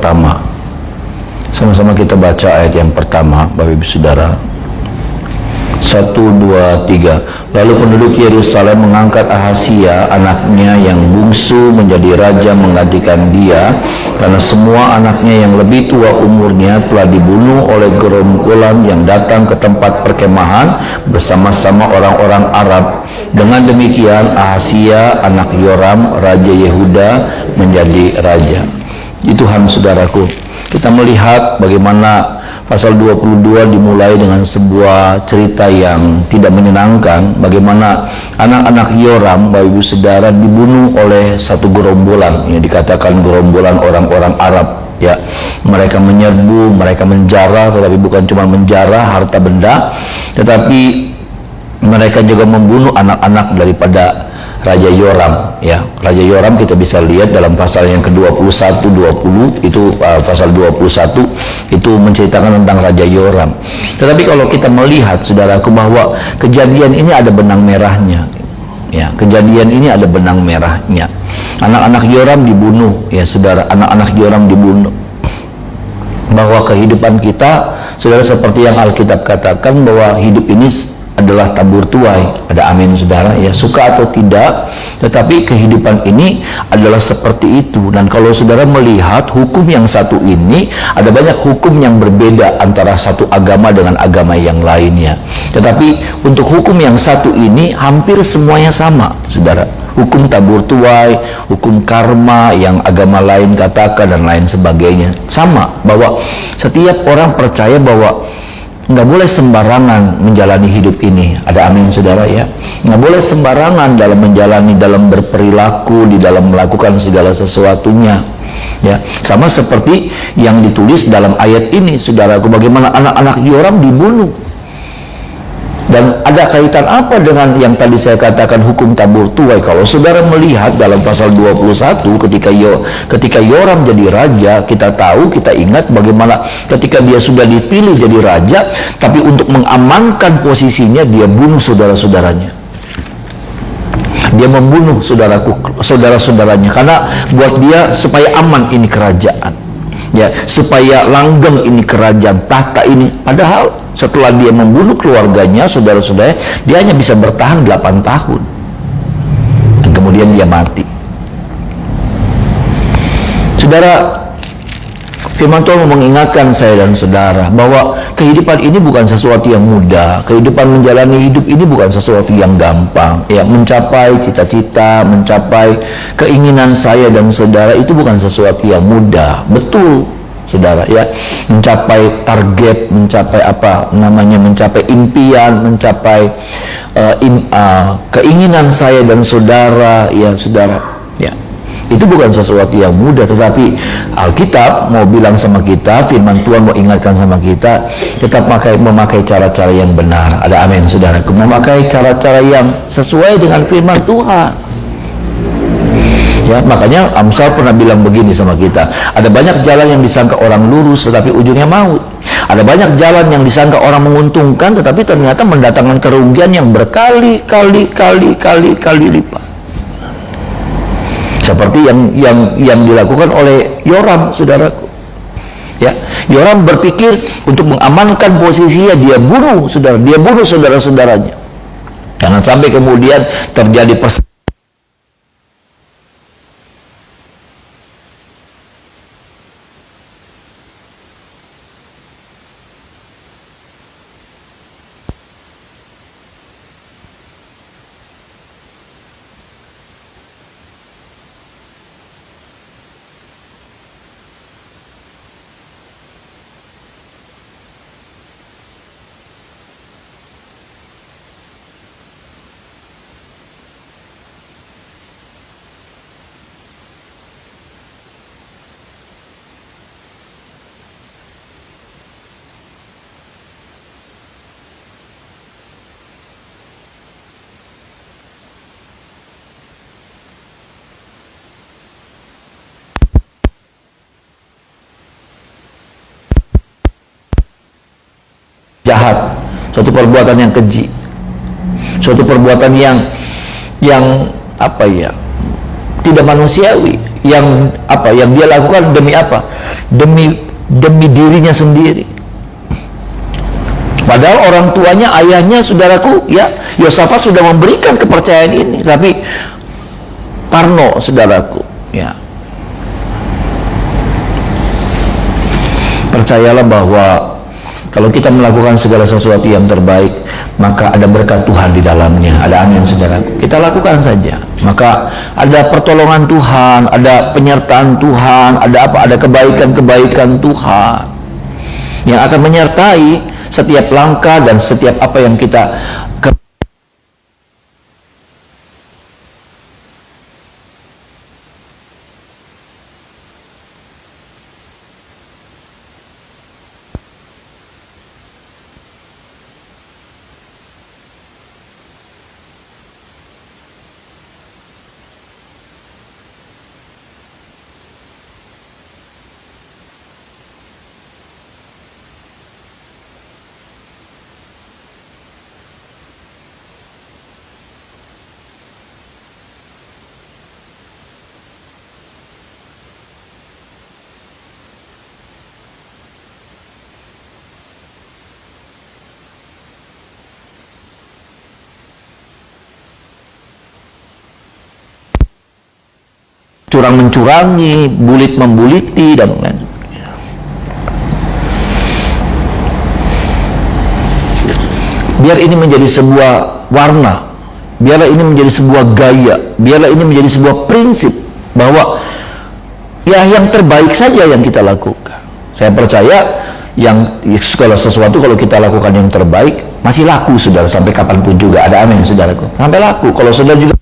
pertama. Sama-sama kita baca ayat yang pertama, Bapak Ibu Saudara. 1, 2, 3. Lalu penduduk Yerusalem mengangkat Ahazia, anaknya yang bungsu, menjadi raja menggantikan dia, karena semua anaknya yang lebih tua umurnya telah dibunuh oleh gerombolan yang datang ke tempat perkemahan bersama-sama orang-orang Arab. Dengan demikian Ahazia anak Yoram raja Yehuda menjadi raja. Di Tuhan, saudaraku, kita melihat bagaimana pasal 22 dimulai dengan sebuah cerita yang tidak menyenangkan, bagaimana anak-anak Yoram, Bapak Ibu Saudara, dibunuh oleh satu gerombolan, yang dikatakan gerombolan orang-orang Arab. Ya, mereka menyerbu, mereka menjarah, tetapi bukan cuma menjarah harta benda, tetapi mereka juga membunuh anak-anak daripada Raja Yoram. Ya, Raja Yoram kita bisa lihat dalam pasal yang ke-21, 20 itu pasal 21 itu menceritakan tentang Raja Yoram. Tetapi kalau kita melihat, saudaraku, bahwa kejadian ini ada benang merahnya. Ya, kejadian ini ada benang merahnya. Anak-anak Yoram dibunuh, ya saudara, anak-anak Yoram dibunuh. Bahwa kehidupan kita, saudara, seperti yang Alkitab katakan bahwa hidup ini adalah tabur tuai. Ada amin, saudara, ya, suka atau tidak, tetapi kehidupan ini adalah seperti itu. Dan kalau saudara melihat hukum yang satu ini, ada banyak hukum yang berbeda antara satu agama dengan agama yang lainnya, tetapi untuk hukum yang satu ini hampir semuanya sama, saudara. Hukum tabur tuai, hukum karma yang agama lain katakan dan lain sebagainya sama, bahwa setiap orang percaya bahwa nggak boleh sembarangan menjalani hidup ini. Ada amin, saudara, ya. Nggak boleh sembarangan dalam menjalani, dalam berperilaku, di dalam melakukan segala sesuatunya. Ya, sama seperti yang ditulis dalam ayat ini, saudaraku, bagaimana anak-anak Yoram dibunuh. Dan ada kaitan apa dengan yang tadi saya katakan hukum tabur tuai? Kalau saudara melihat dalam pasal 21 ketika Yoram jadi raja, kita tahu, kita ingat bagaimana ketika dia sudah dipilih jadi raja, tapi untuk mengamankan posisinya dia bunuh saudara-saudaranya. Dia membunuh saudara-saudaranya karena buat dia supaya aman ini kerajaan. Ya, supaya langgeng ini kerajaan, tahta ini. Padahal setelah dia membunuh keluarganya, saudara-saudara, dia hanya bisa bertahan 8 tahun. Dan kemudian dia mati. Saudara, firman Tuhan mengingatkan saya dan saudara bahwa kehidupan ini bukan sesuatu yang mudah. Kehidupan menjalani hidup ini bukan sesuatu yang gampang. Ya, mencapai cita-cita, mencapai keinginan saya dan saudara itu bukan sesuatu yang mudah. Betul, saudara, ya. Mencapai target, mencapai mencapai impian, mencapai keinginan saya dan saudara, ya saudara, ya. Itu bukan sesuatu yang mudah, tetapi Alkitab mau bilang sama kita, firman Tuhan mau ingatkan sama kita, tetap memakai cara-cara yang benar. Ada amin, saudaraku, memakai cara-cara yang sesuai dengan firman Tuhan. Ya, makanya Amsal pernah bilang begini sama kita, ada banyak jalan yang disangka orang lurus tetapi ujungnya maut. Ada banyak jalan yang disangka orang menguntungkan tetapi ternyata mendatangkan kerugian yang berkali-kali lipat. Seperti yang dilakukan oleh Yoram, saudaraku. Ya, Yoram berpikir untuk mengamankan posisinya, dia bunuh saudara-saudaranya. Jangan sampai kemudian terjadi jahat, suatu perbuatan yang keji, suatu perbuatan yang apa ya, tidak manusiawi, yang apa yang dia lakukan demi apa? Demi dirinya sendiri. Padahal orang tuanya, ayahnya, saudaraku, ya, Yosafat sudah memberikan kepercayaan ini, tapi parno, saudaraku, ya. Percayalah bahwa kalau kita melakukan segala sesuatu yang terbaik, maka ada berkat Tuhan di dalamnya. Ada amin, saudara. Kita lakukan saja. Maka ada pertolongan Tuhan, ada penyertaan Tuhan, ada apa? Ada kebaikan-kebaikan Tuhan yang akan menyertai setiap langkah dan setiap apa yang kita curang mencurangi, bulit membuliti, dan lain sebagainya. Biar ini menjadi sebuah warna, biarlah ini menjadi sebuah gaya, biarlah ini menjadi sebuah prinsip bahwa ya yang terbaik saja yang kita lakukan. Saya percaya yang segala sesuatu kalau kita lakukan yang terbaik masih laku, saudara, sampai kapanpun juga. Ada amin, saudaraku, sampai laku. Kalau saudara juga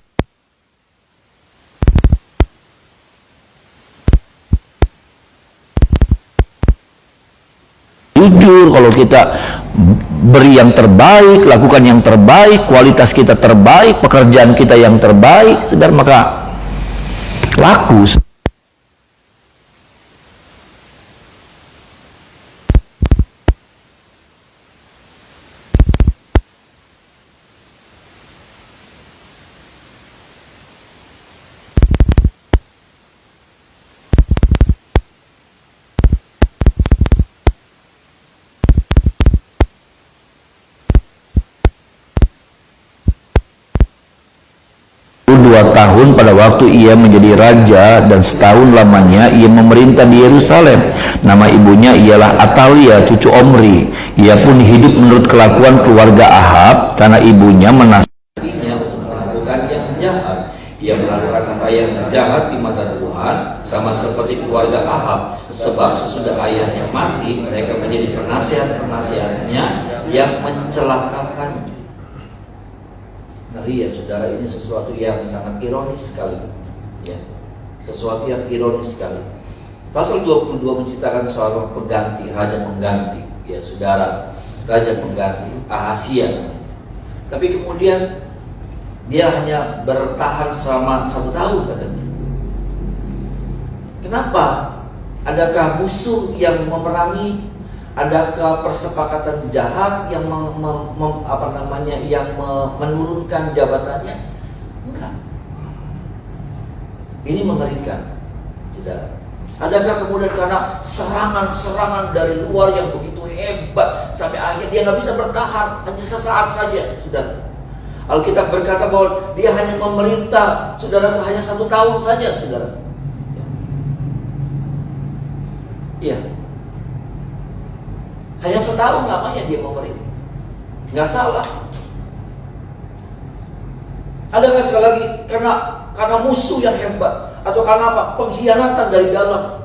jujur, kalau kita beri yang terbaik, lakukan yang terbaik, kualitas kita terbaik, pekerjaan kita yang terbaik, saudara, maka laku. Tahun pada waktu ia menjadi raja, dan setahun lamanya ia memerintah di Yerusalem. Nama ibunya ialah Atalia, cucu Omri. Ia pun hidup menurut kelakuan keluarga Ahab, karena ibunya menasihatinya untuk melakukan yang jahat. Ia melakukan apa yang jahat di mata Tuhan, sama seperti keluarga Ahab. Sebab sesudah ayahnya mati, mereka menjadi penasihat-penasihatnya yang mencelakakan. Ngeri ya, saudara, ini sesuatu yang sangat ironis sekali, ya, sesuatu yang ironis sekali. Pasal 22 menceritakan soal pengganti, raja pengganti, ya saudara, raja pengganti Ahazia. Tapi kemudian dia hanya bertahan selama 1 tahun katanya. Kenapa? Adakah musuh yang memerangi? Adakah persepakatan jahat yang menurunkan jabatannya? Enggak. Ini mengerikan, saudara. Adakah kemudian karena serangan-serangan dari luar yang begitu hebat sampai akhirnya dia nggak bisa bertahan, hanya sesaat saja, saudara? Alkitab berkata bahwa dia hanya memerintah, saudara, hanya 1 tahun saja, saudara. Iya. Hanya setahun lamanya dia memerintah. Nggak salah. Adakah sekali lagi karena musuh yang hebat, atau karena apa? Pengkhianatan dari dalam.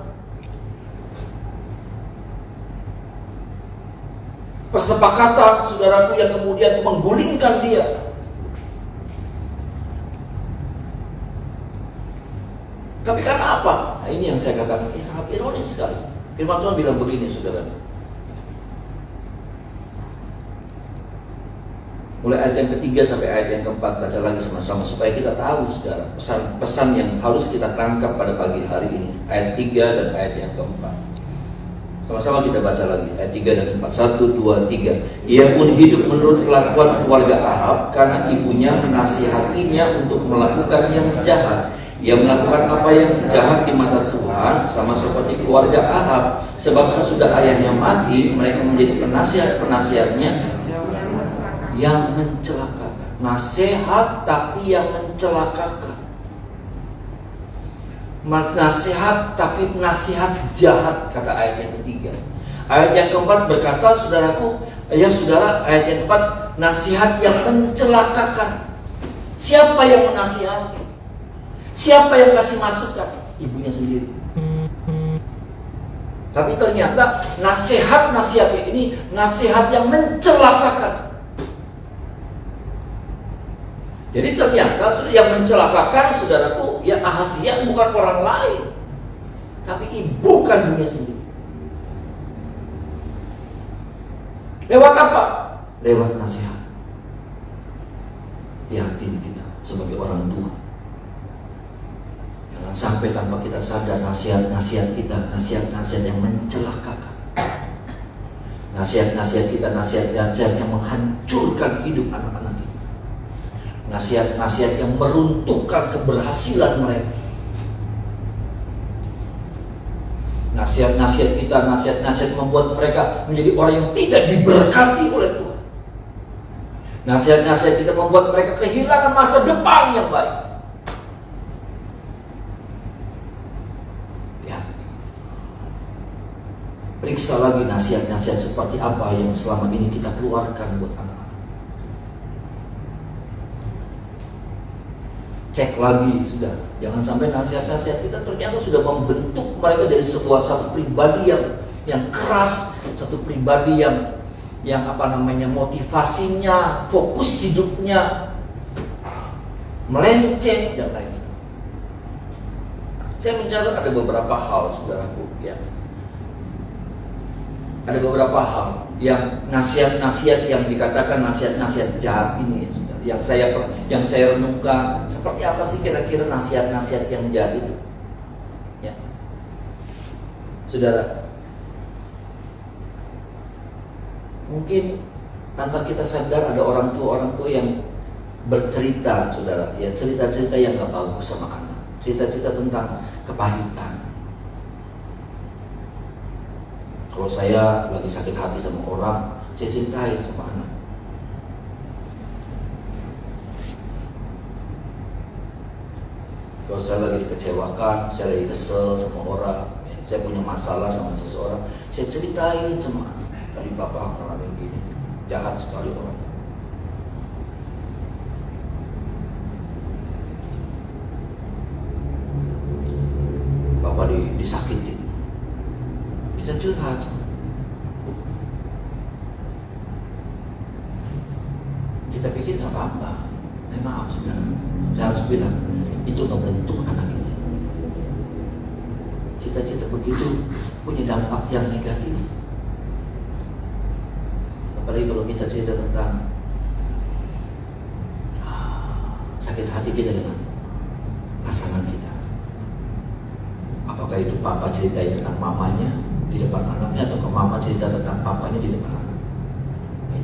Persepakatan, saudaraku, yang kemudian menggulingkan dia. Tapi karena apa? Nah, ini yang saya katakan, ini sangat ironis sekali. Firman Tuhan bilang begini, saudara. Mulai ayat yang ketiga sampai ayat yang keempat, baca lagi sama-sama supaya kita tahu, saudara, pesan-pesan yang harus kita tangkap pada pagi hari ini. Ayat 3 dan ayat yang keempat. Sama-sama kita baca lagi ayat 3 dan 4. 1, 2, 3. Ia pun hidup menurut kelakuan keluarga Ahab, karena ibunya menasihatinya untuk melakukan yang jahat. Ia melakukan apa yang jahat di mata Tuhan, sama seperti keluarga Ahab. Sebab sesudah ayahnya mati, mereka menjadi penasihat-penasihatnya yang mencelakakan. Nasihat tapi yang mencelakakan. Nasihat tapi nasihat jahat, kata ayat yang ketiga. Ayat yang keempat berkata, saudaraku, ya saudara, ayat yang keempat, nasihat yang mencelakakan. Siapa yang menasihati? Siapa yang kasih masukan? Ibunya sendiri. Tapi ternyata nasihat-nasihatnya ini nasihat yang mencelakakan. Jadi ternyata yang mencelakakan, saudaraku, ya Ahazia bukan orang lain, tapi ibu kandungnya sendiri. Lewat apa? Lewat nasihat. Yakin kita sebagai orang tua, jangan sampai tanpa kita sadar nasihat-nasihat kita, nasihat-nasihat yang mencelakakan. Nasihat-nasihat kita, nasihat-nasihat yang menghancurkan hidup anak-anak kita. Nasihat-nasihat yang meruntuhkan keberhasilan mereka. Nasihat-nasihat kita, nasihat-nasihat membuat mereka menjadi orang yang tidak diberkati oleh Tuhan. Nasihat-nasihat kita membuat mereka kehilangan masa depan yang baik. Ya. Periksa lagi nasihat-nasihat seperti apa yang selama ini kita keluarkan buat anak-anak. Cek lagi sudah. Jangan sampai nasihat-nasihat kita ternyata sudah membentuk mereka dari satu pribadi yang keras, satu pribadi yang motivasinya, fokus hidupnya melenceng dan lain sebagainya. Saya mencatat ada beberapa hal, saudaraku, ya. Ada beberapa hal yang nasihat-nasihat yang dikatakan nasihat-nasihat jahat ini, ya, yang saya renungkan, seperti apa sih kira-kira nasihat-nasihat yang jahat itu? Ya. Saudara, mungkin tanpa kita sadar ada orang tua yang bercerita, saudara, ya, cerita-cerita yang gak bagus sama anak, cerita-cerita tentang kepahitan. Kalau saya lagi sakit hati sama orang, saya ceritain sama anak. Kalau saya lagi dikecewakan, saya lagi kesel sama orang, ya, saya punya masalah sama seseorang, saya ceritain sama anak. Tadi Bapak ngalamin gini, jahat sekali orang. Bapak disakitin. Kita curhat. Kita pikir gak apa-apa. Maaf saudara, saya harus bilang, itu membentuk anak kita. Cita-cita begitu punya dampak yang negatif. Apalagi kalau kita cerita tentang sakit hati kita dengan pasangan kita. Apakah itu papa ceritain tentang mamanya di depan anaknya, atau mama cerita tentang papanya di depan anak?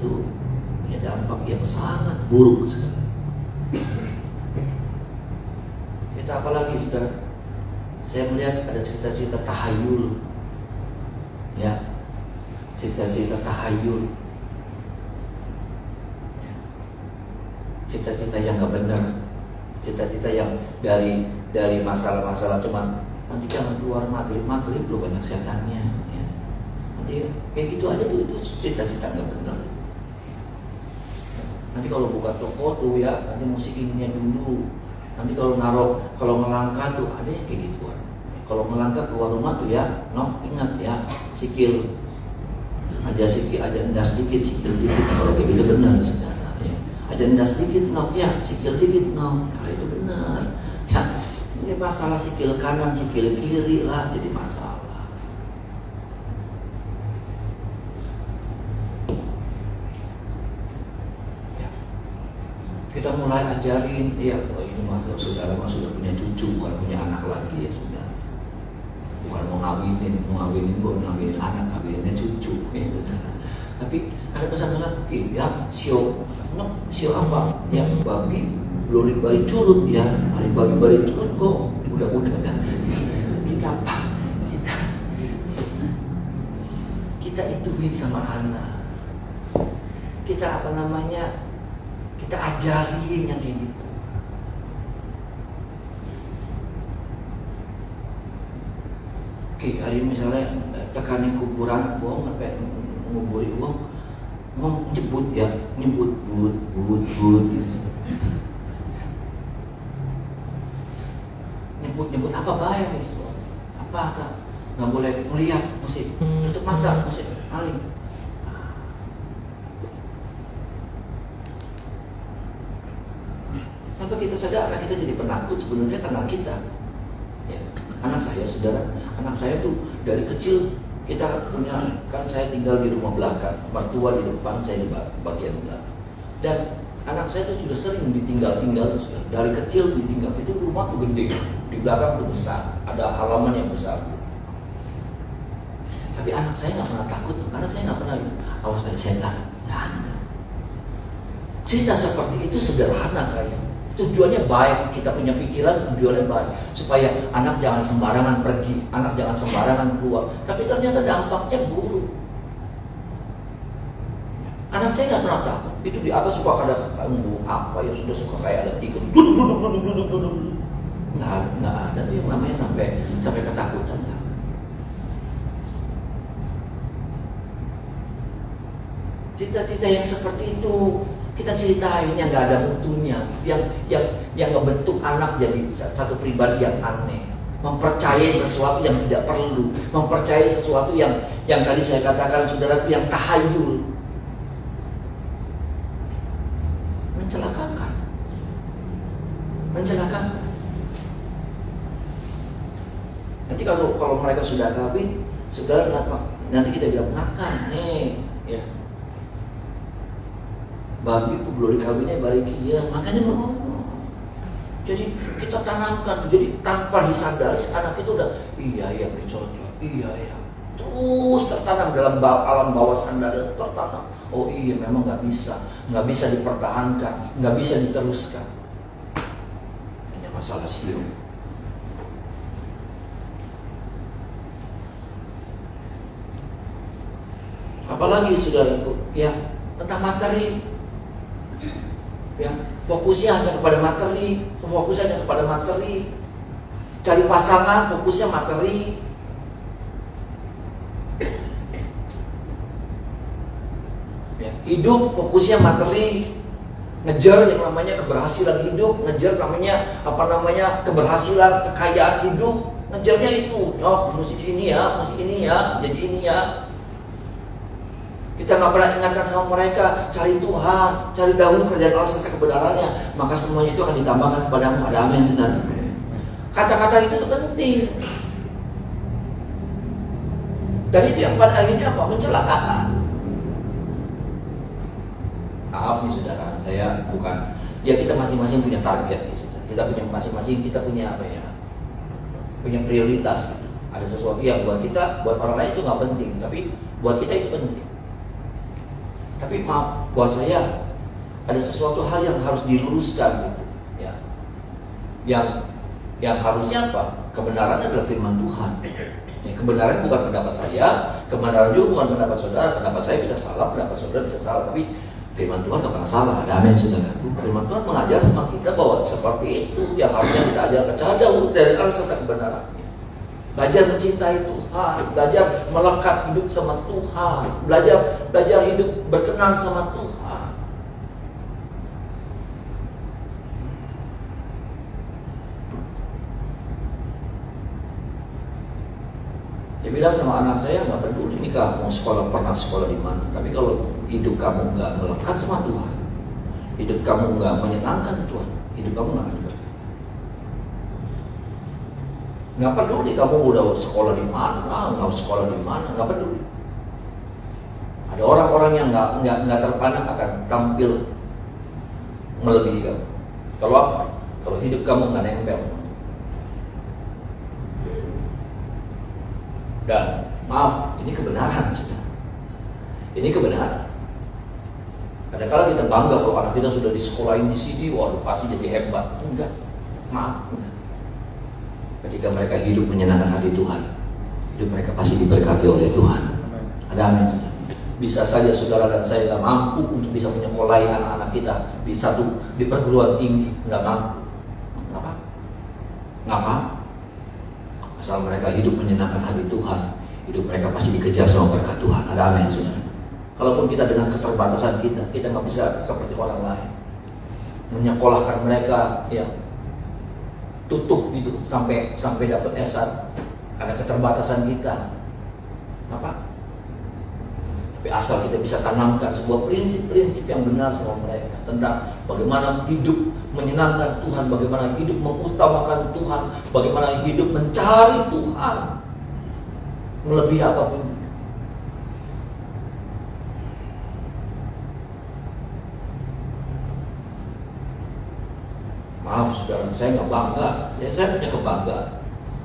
Itu punya dampak yang sangat buruk sekali. Cerita apa lagi, saudara? Saya melihat ada cerita-cerita tahayul, ya, cerita-cerita tahayul. Cita-cita yang gak benar, cita-cita yang dari masalah-masalah cuman nanti jangan keluar maghrib lo banyak setannya, ya. Nanti kayak gitu aja tuh, itu cita-cita gak benar. Nanti kalau buka toko tuh ya, nanti musik ininya dulu. Nanti kalau ngelangkah tuh ada yang kayak gituan. Kalau ngelangkah keluar rumah tuh ya, ingat ya, sikil aja endas sedikit, sikil dikit. Kalau kayak gitu benar, saudara. Ada endas sedikit, ya, sikil dikit, nah itu benar. Ya, ini masalah sikil kanan, sikil kiri lah jadi masalah. Ya. Kita mulai ajarin, ya, ini saudara sudah punya cucu, bukan punya anak lagi, ya saudara. Bukan mau ngawinin bukan ngawinin anak, ngawinnya cucu, ya saudara. Tapi ada pesan-pesan, ya, sio apa? Ya, babi Lolik bari curut ya, hari bari curut kok udah kan. Kita apa? Kita ituin sama anak. Kita kita ajarin yang kayak gitu. Oke, hari misalnya tekanin kuburan, bohong sampai nguburi uang, nyebut but gitu. Nyebut apa bahaya itu? Apa? Nggak boleh melihat musik, tutup mata musik, paling. Sampai kita sadar anak kita jadi penakut sebenarnya karena kita. Ya. Anak saya, saudara, anak saya tuh dari kecil kita punya, kan saya tinggal di rumah belakang, mertua di depan, saya di bagian belakang. Dan anak saya tuh sudah sering ditinggal-tinggal, dari kecil ditinggal. Itu rumah tuh gede, di belakang tuh besar, ada halaman yang besar. Tapi anak saya nggak pernah takut, karena saya nggak pernah awas ada setan, nggak ada. Cerita seperti itu sederhana kayak. Tujuannya baik, kita punya pikiran tujuannya baik supaya anak jangan sembarangan pergi, anak jangan sembarangan keluar. Tapi ternyata dampaknya buruk. Anak saya nggak pernah takut. Itu di atas suka ada apa ya, sudah suka kayak ada tikus duduk. Nggak ada tuh yang namanya sampai ketakutan. Cita-cita yang seperti itu kita ceritain yang nggak ada mutunya, yang ngebentuk anak jadi satu pribadi yang aneh, mempercayai sesuatu yang tidak perlu, mempercayai sesuatu yang tadi saya katakan saudaraku yang tahayul, mencelakakan. Nanti kalau mereka sudah kawin, saudara nanti kita bilang makan, ya. Babi ku belum dikawinnya balik iya, makanya mau. Jadi kita tanamkan, jadi tanpa disadari anak itu udah iya dicocok, iya. Terus tertanam dalam alam bawah sadar, tertanam. Oh iya, memang nggak bisa dipertahankan, nggak bisa diteruskan. Hanya masalah siung. Apalagi saudaraku, ya tentang materi. Ya, fokusnya hanya kepada materi, cari pasangan, fokusnya materi. Ya, hidup fokusnya materi, ngejar yang namanya keberhasilan hidup, ngejar keberhasilan, kekayaan hidup, ngejarnya itu, mesti ini ya, jadi ini ya. Kita nggak pernah ingatkan sama mereka, cari Tuhan, cari dahulu kerajaan Allah serta kebenarannya, maka semuanya itu akan ditambahkan kepadamu. Ada amin, saudara. Kata-kata itu penting. Dan itu yang pada akhirnya apa? Mencelakakan. Maaf nih saudara, saya bukan. Ya kita masing-masing punya target, kita punya masing-masing, kita punya apa ya? Punya prioritas. Ada sesuatu yang buat kita, buat orang lain itu nggak penting, tapi buat kita itu penting. Tapi maaf, buat saya ada sesuatu hal yang harus diluruskan, gitu, ya. Yang harusnya apa? Kebenaran adalah firman Tuhan. Ya, kebenaran bukan pendapat saya, kebenaran juga bukan pendapat saudara. Pendapat saya bisa salah, pendapat saudara bisa salah, tapi firman Tuhan tidak pernah salah. Ada amin, saudara. Firman Tuhan mengajar sama kita bahwa seperti itu yang harusnya kita ajarkan. Cara urut dari Allah serta kebenaran. Belajar mencintai Tuhan, belajar melekat hidup sama Tuhan, belajar hidup berkenan sama Tuhan. Saya bilang sama anak saya, nggak peduli nih kamu pernah sekolah di mana, tapi kalau hidup kamu nggak melekat sama Tuhan, hidup kamu nggak menyenangkan Tuhan, hidup kamu nggak ada. Nggak peduli kamu udah sekolah di mana, nggak sekolah di mana, nggak peduli. Ada orang-orang yang nggak terpandang akan tampil melebihi kamu. Kalau apa? Kalau hidup kamu nggak nempel. Dan maaf, ini kebenaran sudah. Ini kebenaran. Kadang-kadang kita bangga kalau anak kita sudah disekolahin di sini, waduh pasti jadi hebat. Enggak, maaf, enggak. Ketika mereka hidup menyenangkan hati Tuhan, hidup mereka pasti diberkati oleh Tuhan. Ada amin. Bisa saja saudara dan saya nggak mampu untuk bisa menyekolahi anak-anak kita di perguruan tinggi, nggak mampu. Nggak mampu. Asal mereka hidup menyenangkan hati Tuhan, hidup mereka pasti dikejar sama berkat Tuhan. Ada amin, saudara. Kalaupun kita dengan keterbatasan kita nggak bisa seperti orang lain menyekolahkan mereka, ya tutup gitu sampai dapat S1 karena keterbatasan kita. Apa? Tapi asal kita bisa tanamkan sebuah prinsip-prinsip yang benar sama mereka tentang bagaimana hidup menyenangkan Tuhan, bagaimana hidup mengutamakan Tuhan, bagaimana hidup mencari Tuhan melebihi apapun. Maaf saudara, saya nggak bangga. Saya punya kebanggaan.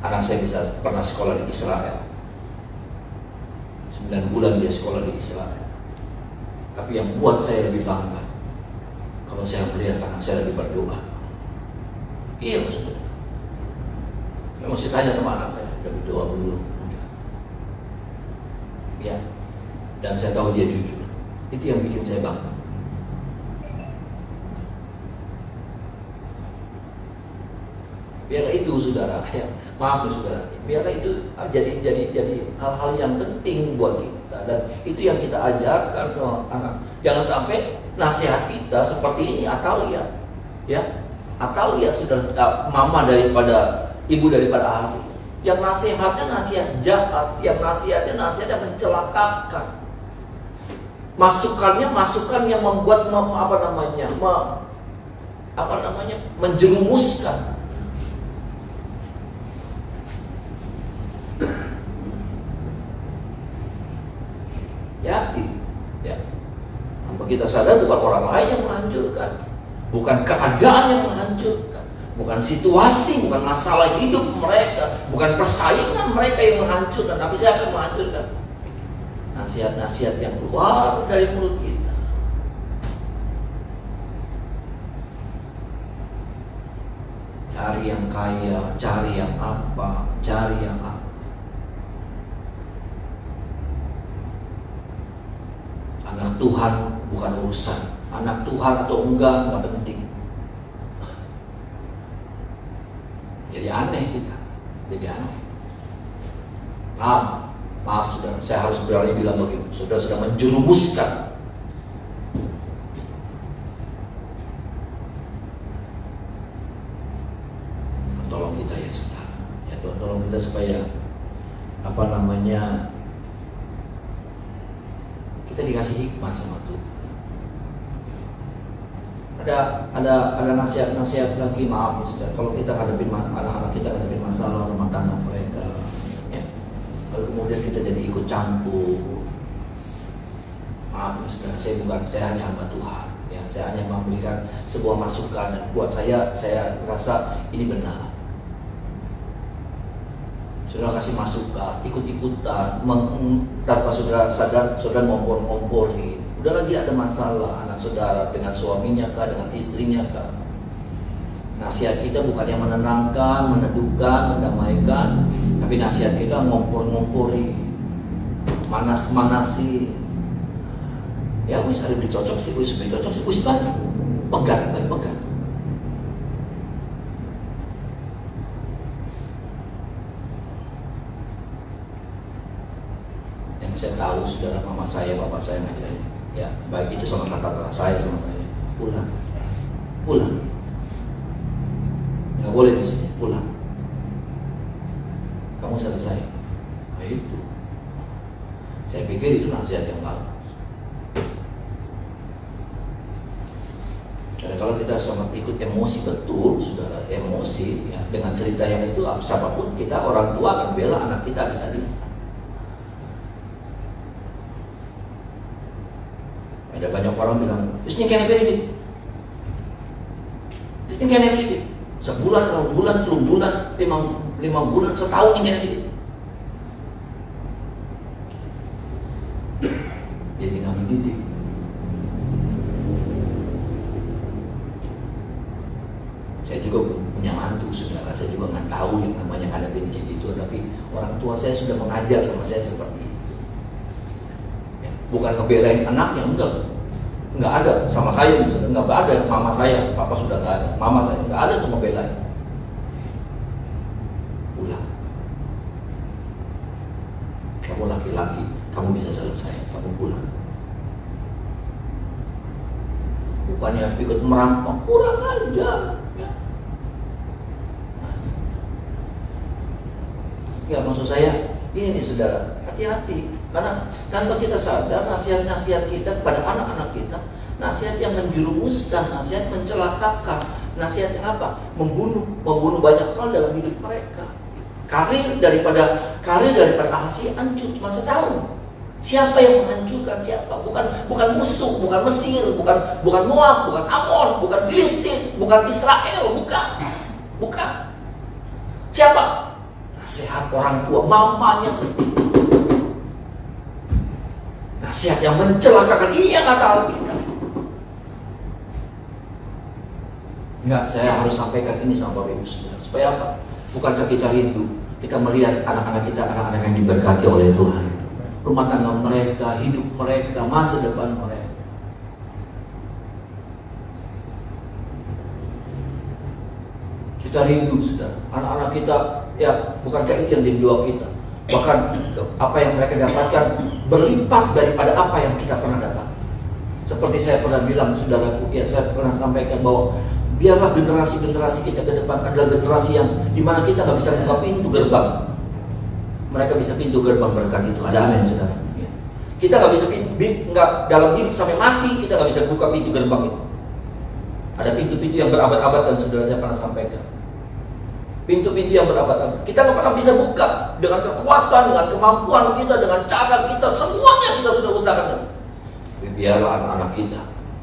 Anak saya bisa pernah sekolah di Israel. 9 bulan dia sekolah di Israel. Tapi yang buat saya lebih bangga, kalau saya melihat anak saya lagi berdoa. Iya maksudnya. Saya mesti tanya sama anak saya, udah berdoa belum? Udah. Ya. Dan saya tahu dia jujur. Itu yang bikin saya bangga. Biarlah itu saudara, ya, maaf nih saudara, biarlah itu jadi hal-hal yang penting buat kita, dan itu yang kita ajarkan sama anak. Jangan sampai nasihat kita seperti ini Atalia, ya, Atalia sudah mama daripada ibu daripada Ahasi. Yang nasihatnya nasihat jahat, yang nasihatnya nasihat yang mencelakakan. Masukan yang membuat menjerumuskan. Ya. Tanpa kita sadar bukan orang lain yang menghancurkan, bukan keadaan yang menghancurkan, bukan situasi, bukan masalah hidup mereka, bukan persaingan mereka yang menghancurkan, tapi siapa yang menghancurkan? Nasihat-nasihat yang keluar dari mulut kita. Cari yang kaya, cari yang apa, cari yang apa. Anak Tuhan bukan urusan. Anak Tuhan atau enggak penting. Jadi aneh kita. Jadi aneh. Maaf saudara, saya harus berani bilang begini. Saudara sudah menjerumuskan. Tolong kita ya saudara. Ya Tuhan, tolong kita supaya kita dikasih hikmat sama Tuhan. Ada nasihat lagi, maaf saudara. Kalau kita ngadepin anak-anak kita ngadepin masalah rumah tangga mereka, ya. Lalu kemudian kita jadi ikut campur. Maaf saudara, saya hanya hamba Tuhan. Ya, saya hanya memberikan sebuah masukan, dan buat saya rasa ini benar. Saudara kasih masukan, ikut-ikutan, tanpa saudara sadar, saudara ngompor-ngomporin. Udah lagi ada masalah anak saudara dengan suaminya kah, dengan istrinya kah. Nasihat kita bukan yang menenangkan, meneduhkan, mendamaikan, tapi nasihat kita ngompor-ngompori, manas-manasi. Ya wis hari dicocok sih, wis pegang. Saya tahu saudara, mama saya, bapak saya ngajarin, ya baik itu sama kakak saya sama saya, pulang, nggak boleh di sini, pulang, kamu selesai. Nah itu, saya pikir itu nasihat yang bagus. Karena kalau kita sama ikut emosi betul, saudara, emosi, ya dengan cerita yang itu, siapapun kita orang tua akan bela anak kita bisa. Ada banyak orang bilang, "Terus ini kena beli dikit." Sebulan, 2 bulan, 3 bulan, 5 bulan, setahun ini kena dikit. Jadi nggak mendidik. tahu yang namanya hadapin kayak gitu, tapi orang tua saya sudah mengajar sama saya seperti itu. Ya, bukan ngebelain anaknya, enggak ada sama saya, enggak ada mama saya, papa sudah enggak ada, mama saya enggak ada tuh ngebelain. Ulang, kamu laki-laki, kamu bisa selesai, kamu pulang. Bukannya ikut merampok, kurang aja. Ya maksud saya, ini nih saudara, hati-hati. Karena tanpa kita sadar, nasihat-nasihat kita kepada anak-anak kita, nasihat yang menjerumuskan, nasihat mencelakakan, nasihat yang apa? Membunuh banyak hal dalam hidup mereka. Karir daripada Ahasia hancur cuma setahun. Siapa yang menghancurkan siapa? Bukan musuh, bukan Mesir, bukan Moab, bukan Amon, bukan Filistin, bukan Israel, bukan. Siapa? Nasihat orang tua, mamanya sendiri. Nasihat yang mencelakakan, ini yang kata Alkitab. Enggak, saya harus sampaikan ini sama Bapak Ibu Saudara. Supaya apa? Bukankah kita rindu, kita melihat anak-anak kita, anak-anak yang diberkati oleh Tuhan. Rumah tangga mereka, hidup mereka, masa depan mereka. Kita rindu, saudara. Anak-anak kita, ya bukankah itu yang di doa kita. Bahkan apa yang mereka dapatkan berlipat daripada apa yang kita pernah dapat. Seperti saya pernah bilang, saudaraku, ya saya pernah sampaikan bahwa biarlah generasi-generasi kita ke depan adalah generasi yang dimana kita nggak bisa buka pintu gerbang. Mereka bisa pintu gerbang berkat itu. Ada amin, saudara. Ya. Kita nggak bisa nggak dalam hidup sampai mati kita nggak bisa buka pintu gerbang itu. Ada pintu-pintu yang berabad-abad dan saudara saya pernah sampaikan. Pintu-pintu yang berabad-abad. Kita nggak pernah bisa buka dengan kekuatan, dengan kemampuan kita, dengan cara kita, semuanya kita sudah usahakan. Tapi biarlah anak-anak kita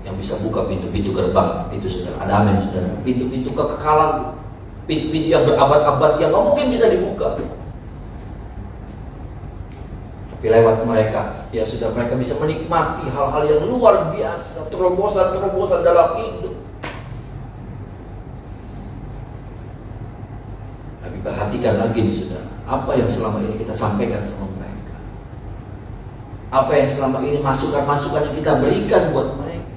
yang bisa buka pintu-pintu gerbang itu, saudara. Ada amin, saudara. Pintu-pintu kekekalan, pintu-pintu yang berabad-abad yang nggak mungkin bisa dibuka. Tapi lewat mereka, ya sudah mereka bisa menikmati hal-hal yang luar biasa, terobosan-terobosan dalam hidup. Tapi perhatikan lagi nih saudara, apa yang selama ini kita sampaikan sama mereka, apa yang selama ini masukan-masukan yang kita berikan buat mereka.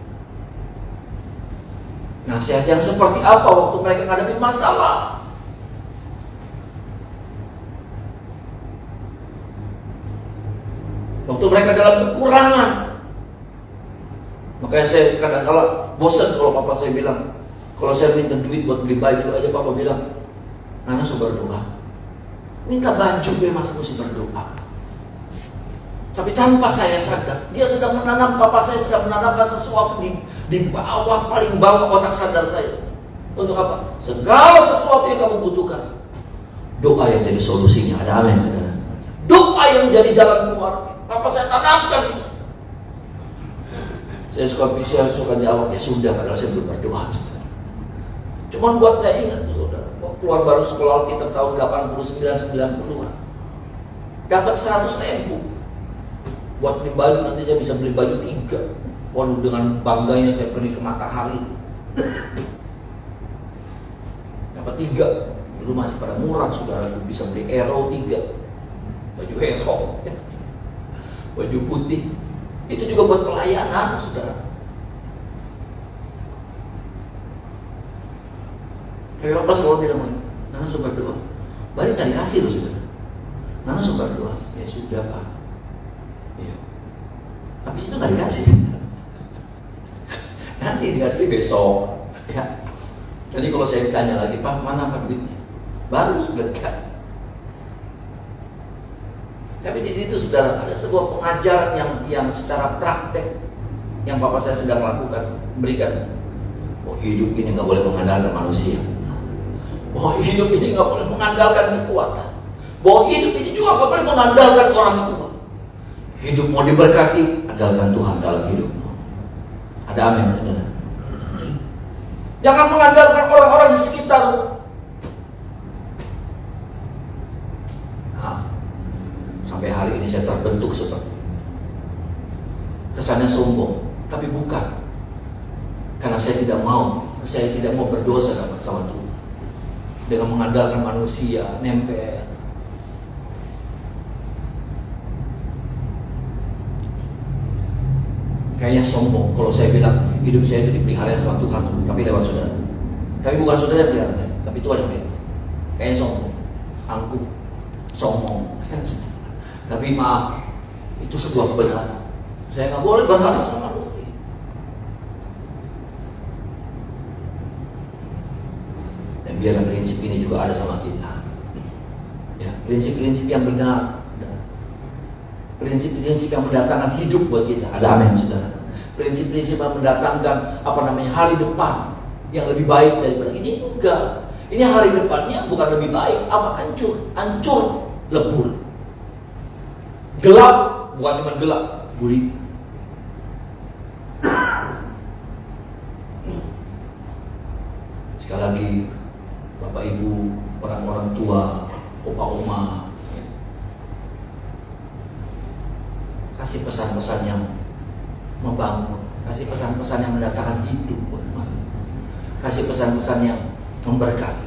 Nasihat yang seperti apa waktu mereka menghadapi masalah. Waktu mereka dalam kekurangan. Makanya saya kadang-kala bosan kalau papa saya bilang, kalau saya minta duit buat beli baju aja, papa bilang, Nana sudah berdoa. Minta baju memang mesti berdoa. Tapi tanpa saya sadar, dia sedang menanam, papa saya sedang menanamkan sesuatu di bawah, paling bawah otak sadar saya. Untuk apa? Segala sesuatu yang kamu butuhkan, doa yang jadi solusinya. Ada amin, saudara. Doa yang jadi jalan keluar. Papa saya tanamkan itu. Saya suka jawab, ya sudah, padahal saya belum berdoa. Cuman buat saya ingat, saudara, keluar baru sekolah Alkitab tahun 89-90-an, dapat 100.000 buat beli baju. Nanti saya bisa beli baju 3. Waduh, dengan bangganya saya pergi ke Matahari, dapat 3. Dulu masih pada murah, saudara, bisa beli Aero 3, baju Aero, baju putih. Itu juga buat pelayanan, saudara. Kayak pas kalau bilang, Nana suka berdoa, balik nggak dikasih loh, saudara. Nana suka berdoa, ya sudah pak. Ya. Habis itu nggak dikasih. Nanti dikasih besok. Ya. Jadi kalau saya ditanya lagi, Pak, mana pak duitnya? Baru sudah dikasih. Tapi di situ saudara ada sebuah pengajaran yang secara praktek yang papa saya sedang lakukan, berikan. Oh, hidup ini nggak boleh mengandalkan manusia. Oh, hidup ini nggak boleh mengandalkan kekuatan. Bahwa hidup ini juga nggak boleh mengandalkan orang tua. Hidup mau diberkati, andalkan Tuhan dalam hidupmu. Ada amin, saudara. Jangan mengandalkan orang-orang di sekitar. Sampai hari ini saya terbentuk seperti itu. Kesannya sombong, tapi bukan. Karena saya tidak mau berdosa sama Tuhan. dengan mengandalkan manusia, nempel. Kayaknya sombong kalau saya bilang hidup saya itu dipelihara sama Tuhan, tapi lewat saudara. Tapi bukan saudara yang pelihara saya, tapi Tuhan yang pelihara. Kayaknya sombong, angkuh, sombong. Tapi maaf, itu sebuah kebenaran. Saya nggak boleh berharap sama manusia. Dan biarlah prinsip ini juga ada sama kita. Ya, prinsip-prinsip yang benar. Prinsip-prinsip yang mendatangkan hidup buat kita. Ada amin, saudara. Prinsip-prinsip yang mendatangkan hari depan yang lebih baik daripada ini. Enggak. Ini hari depannya bukan lebih baik, hancur, lebur. Gelap, bukan cuma gelap, gulita. Sekali lagi, Bapak Ibu, orang-orang tua, opa-oma, kasih pesan-pesan yang membangun, kasih pesan-pesan yang mendatangkan hidup buat mereka, kasih pesan-pesan yang memberkati.